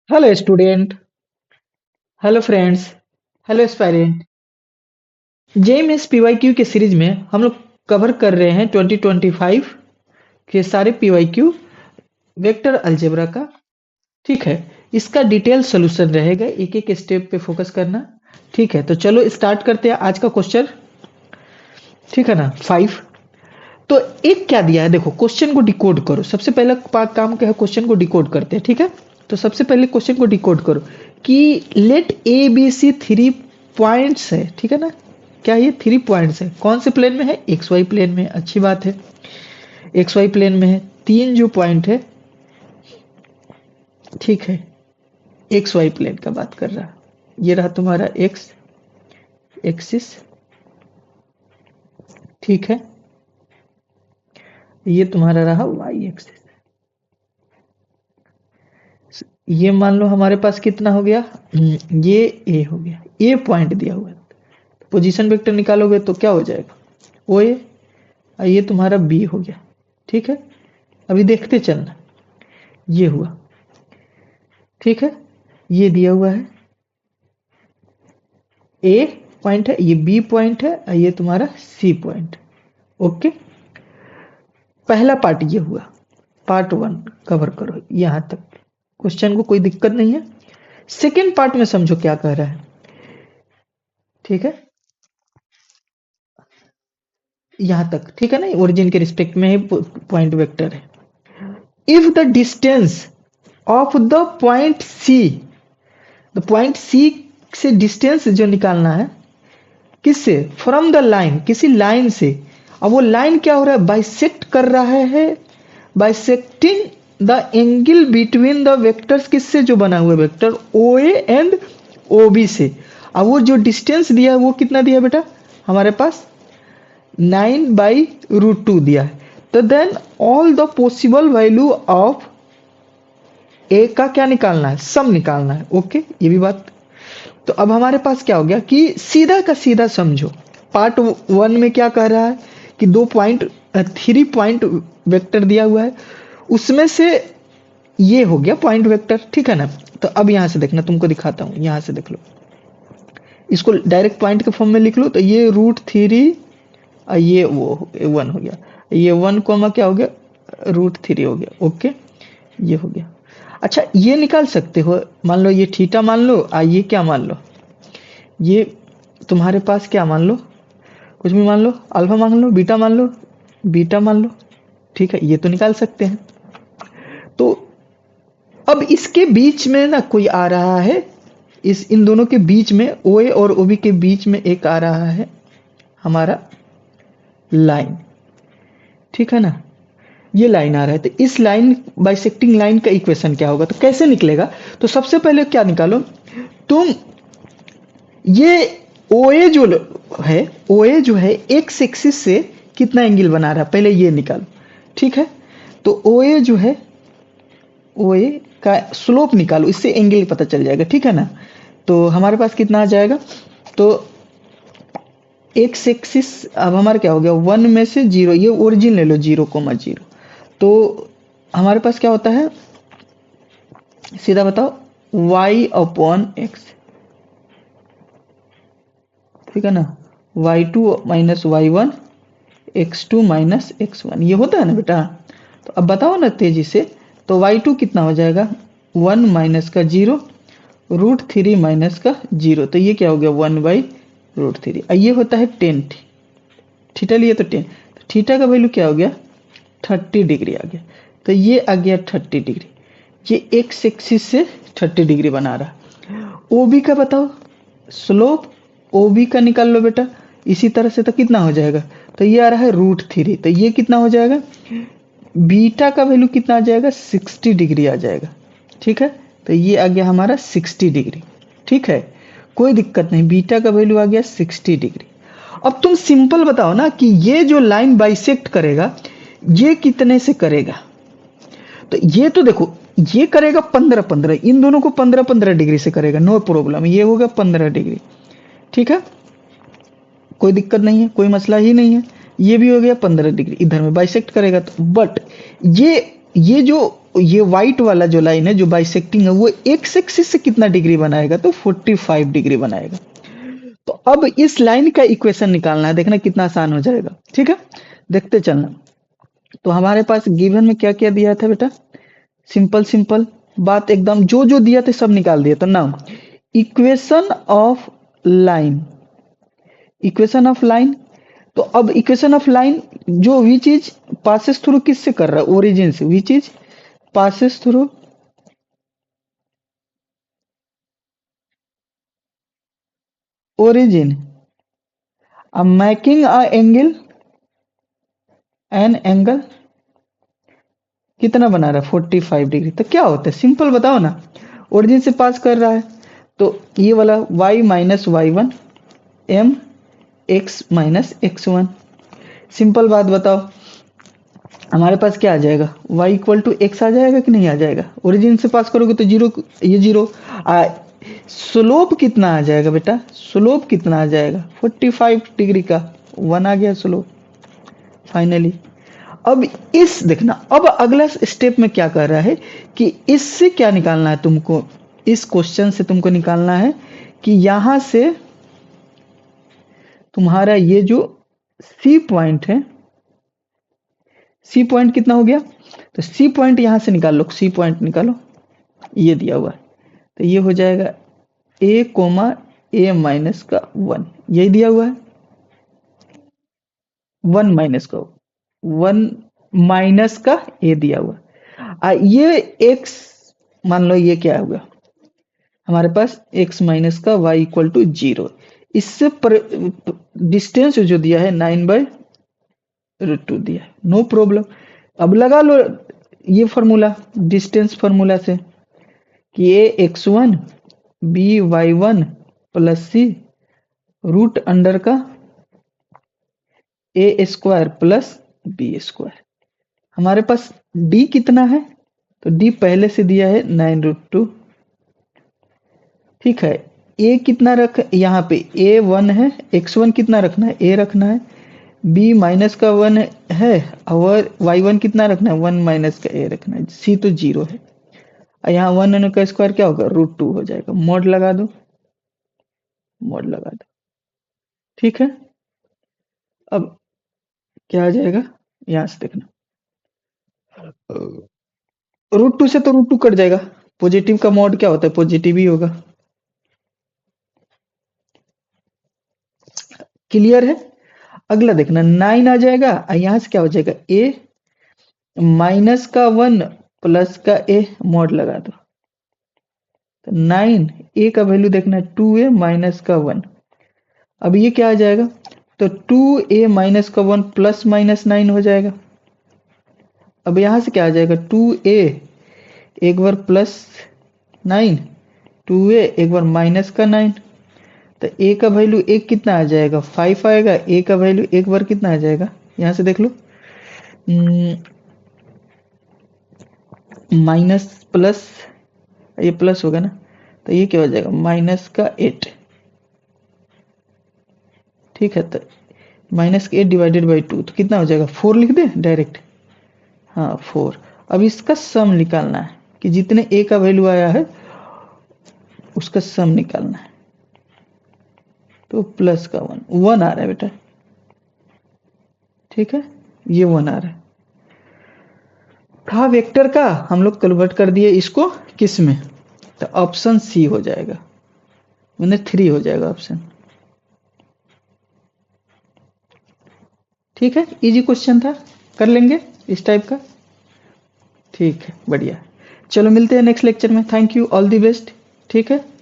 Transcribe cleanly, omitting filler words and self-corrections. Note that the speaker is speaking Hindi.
Hello student. Hello friends. Hello aspirant. JMS PYQ के सीरीज में हम लोग कवर कर रहे हैं 2025 के सारे पीवाईक्यू वेक्टर अलजेब्रा का। ठीक है, इसका डिटेल सोल्यूशन रहेगा, एक एक स्टेप पे फोकस करना। ठीक है, तो चलो स्टार्ट करते हैं आज का क्वेश्चन। ठीक है ना, 5। तो एक क्या दिया है, देखो क्वेश्चन को डिकोड करो। सबसे पहला काम क्या है, क्वेश्चन को डिकोड करते हैं। ठीक है, तो सबसे पहले क्वेश्चन को डिकोड करो कि let A B C 3 points है। ठीक है ना, क्या ये 3 पॉइंट्स है, कौन से प्लेन में है, एक्स वाई प्लेन में। अच्छी बात है, एक्स वाई प्लेन में है। तीन जो पॉइंट है, ठीक है, एक्स वाई प्लेन का बात कर रहा है। ये रहा तुम्हारा एक्स एक्सिस। ठीक है, ये तुम्हारा रहा वाई एक्सिस। ये मान लो हमारे पास कितना हो गया, ये ए हो गया, ए पॉइंट दिया हुआ है। पोजीशन वेक्टर निकालोगे तो क्या हो जाएगा, ओ ए। ये तुम्हारा बी हो गया। ठीक है, अभी देखते चलना, ये हुआ। ठीक है, ये दिया हुआ है, ए पॉइंट है, ये बी पॉइंट है, और ये तुम्हारा सी पॉइंट। ओके, पहला पार्ट ये हुआ। पार्ट 1 कवर करो यहां तक, क्वेश्चन को कोई दिक्कत नहीं है। सेकेंड पार्ट में समझो क्या कह रहा है। ठीक है, यहां तक ठीक है ना, ओरिजिन के रिस्पेक्ट में ही पॉइंट वेक्टर है। If the distance of the point C, the point C से डिस्टेंस जो निकालना है, किससे, फ्रॉम द लाइन, किसी लाइन से। अब वो लाइन क्या हो रहा है, बाइसेक्ट कर रहा है, bisecting the angle between the vectors, किससे, जो बना हुआ vector O A and O B से। अब वो जो डिस्टेंस दिया है वो कितना दिया है बेटा, हमारे पास 9/√2 दिया है। तो then all the possible value of a का क्या निकालना है, सम निकालना है। ओके, ये भी बात। तो अब हमारे पास क्या हो गया कि सीधा का सीधा समझो। पार्ट 1 में क्या कह रहा है कि 3 पॉइंट वेक्टर दिया हुआ है, उसमें से ये हो गया पॉइंट वेक्टर। ठीक है ना, तो अब यहां से देखना, तुमको दिखाता हूं, यहां से देख लो, इसको डायरेक्ट पॉइंट के फॉर्म में लिख लो। तो ये √3, ये वो 1 हो गया, ये 1 क्या हो गया, √3 हो गया। ओके, ये हो गया। अच्छा, ये निकाल सकते हो, मान लो ये थीटा मान लो, ये क्या मान लो, ये तुम्हारे पास क्या मान लो, कुछ भी मान लो, अल्फा मान लो, बीटा मान लो, बीटा मान लो। ठीक है, ये तो निकाल सकते हैं। तो अब इसके बीच में ना कोई आ रहा है, इस इन दोनों के बीच में, ओ ए और ओ बी के बीच में एक आ रहा है हमारा लाइन। ठीक है ना, ये लाइन आ रहा है। तो इस लाइन, बाइसेक्टिंग लाइन का इक्वेशन क्या होगा, तो कैसे निकलेगा। तो सबसे पहले क्या निकालो तुम, ये ओ ए जो है, ओ ए जो है एक्स एक्सिस से कितना एंगल बना रहा है, पहले ये निकालो। ठीक है, तो ओ ए जो है, ओ ए का स्लोप निकालो, इससे एंगल पता चल जाएगा। ठीक है ना, तो हमारे पास कितना आ जाएगा, तो एक्स एक्सिस, अब हमारा क्या हो गया, 1 में से 0, ये ओरिजिन ले लो, 0,0। तो हमारे पास क्या होता है, सीधा बताओ, y/x। ठीक है ना, y2 minus y1, x2 minus x1, ये होता है ना बेटा। तो अब बताओ ना तेजी से, तो y2 कितना हो जाएगा, 1 माइनस का 0, √3 माइनस का 0, तो ये क्या हो गया, 1/√3। ये होता है 10 थीटा लिए तो 10, तो थीटा का वैल्यू क्या हो गया, 30 डिग्री आ गया। तो ये आ गया 30 डिग्री, ये एक्स एक्सिस से 30 डिग्री बना रहा। ओबी का बताओ स्लोप, ओबी का निकाल लो बेटा, इसी तरह से। तो कितना हो जाएगा, तो ये आ रहा है √3, तो ये कितना हो जाएगा, बीटा का वैल्यू कितना आ जाएगा, 60 डिग्री आ जाएगा। ठीक है, तो ये आ गया हमारा 60 डिग्री। ठीक है, कोई दिक्कत नहीं, बीटा का वैल्यू आ गया 60 डिग्री। अब तुम सिंपल बताओ ना कि ये जो लाइन बाइसेक्ट करेगा, ये कितने से करेगा। तो ये तो देखो, ये करेगा 15-15, इन दोनों को 15-15 डिग्री से करेगा, नो प्रॉब्लम, ये होगा 15 डिग्री। ठीक है, कोई दिक्कत नहीं है, कोई मसला ही नहीं है। ये भी हो गया 15 डिग्री, इधर में बाइसेक्ट करेगा तो। बट ये जो ये व्हाइट वाला जो लाइन है जो बाइसेक्टिंग है वो एक्स एक्सिस से कितना डिग्री बनाएगा, तो 45 डिग्री बनाएगा। तो अब इस लाइन का इक्वेशन निकालना है, देखना कितना आसान हो जाएगा। ठीक है, देखते चलना। तो हमारे पास गिवन में क्या क्या दिया था बेटा, सिंपल सिंपल बात एकदम, जो जो दिया था सब निकाल दिया। तो now equation of line, equation of line. तो अब इक्वेशन ऑफ लाइन जो विच इज पासेस थ्रू किससे कर रहा है, ओरिजिन से, which is passes through origin, making a angle, an angle कितना बना रहा है 45 डिग्री। तो क्या होता है, सिंपल बताओ ना, ओरिजिन से पास कर रहा है तो ये वाला y minus y one m x minus x one. Simple बात बताओ, हमारे पास क्या आ जाएगा, y इक्वल टू एक्स आ जाएगा कि नहीं आ जाएगा, ओरिजिन से पास करोगे तो जीरो, ये जीरो। स्लोप कितना आ जाएगा बेटा, स्लोप कितना आ जाएगा 45 डिग्री का, वन आ गया स्लोप फाइनली। अब इस देखना, अब अगला स्टेप में क्या कर रहा है कि इससे क्या निकालना है तुमको, इस क्वेश्चन से तुमको निकालना है कि यहां से तुम्हारा ये जो सी पॉइंट है, सी पॉइंट कितना हो गया, तो सी पॉइंट यहां से निकाल लो, सी पॉइंट निकालो, ये दिया हुआ है। तो ये हो जाएगा ए कोमा ए माइनस का वन, यही दिया हुआ है, वन माइनस का, वन माइनस का ए दिया हुआ। ये एक्स मान लो, ये क्या होगा हमारे पास एक्स माइनस का वाई इक्वल टू जीरो। इससे डिस्टेंस जो दिया है 9/√2 दिया है, नो प्रॉब्लम। अब लगा लो ये फॉर्मूला, डिस्टेंस फॉर्मूला से कि a x one b y one plus c root under का a square plus b square. हमारे पास डी कितना है, तो डी पहले से दिया है 9√2। ठीक है, ए कितना रख, यहाँ पे ए वन है, एक्स वन कितना रखना है, ए रखना है, बी माइनस का वन है, और वाई वन कितना रखना है, वन माइनस का ए रखना है, सी तो जीरो है। और यहाँ वन का स्क्वायर क्या होगा, √2 हो जाएगा, मोड लगा दो, मोड लगा दो। ठीक है, अब क्या आ जाएगा, यहां से देखना, √2 से तो √2 कट जाएगा, पॉजिटिव का मॉड क्या होता है, पॉजिटिव ही होगा। क्लियर है, अगला देखना 9 आ जाएगा, यहां से क्या हो जाएगा, ए माइनस का वन प्लस का ए, मॉड लगा दो। तो 9 ए का वैल्यू देखना है 2a माइनस का वन। अब ये क्या आ जाएगा, तो 2a माइनस का वन प्लस माइनस 9 हो जाएगा। अब यहां से क्या आ जाएगा, 2a एक बार प्लस 9, 2a एक बार माइनस का 9। तो a का वैल्यू एक कितना आ जाएगा, 5 आएगा, a का वैल्यू एक बार कितना आ जाएगा, यहां से देख लो, माइनस प्लस, ये प्लस होगा ना, तो ये क्या हो जाएगा, माइनस का 8। ठीक है, तो माइनस का 8 डिवाइडेड बाई 2, तो कितना हो जाएगा, 4 लिख दे डायरेक्ट, हाँ 4। अब इसका सम निकालना है कि जितने a का वैल्यू आया है उसका सम निकालना है। तो प्लस का वन आ रहा है बेटा, ठीक है, ये वन आ रहा है, था वेक्टर का, हम लोग कन्वर्ट कर दिए इसको किस में, तो ऑप्शन सी हो जाएगा, मैंने 3 हो जाएगा ऑप्शन। ठीक है, इजी क्वेश्चन था, कर लेंगे इस टाइप का। ठीक है, बढ़िया, चलो मिलते हैं नेक्स्ट लेक्चर में, thank you, all the best. ठीक है।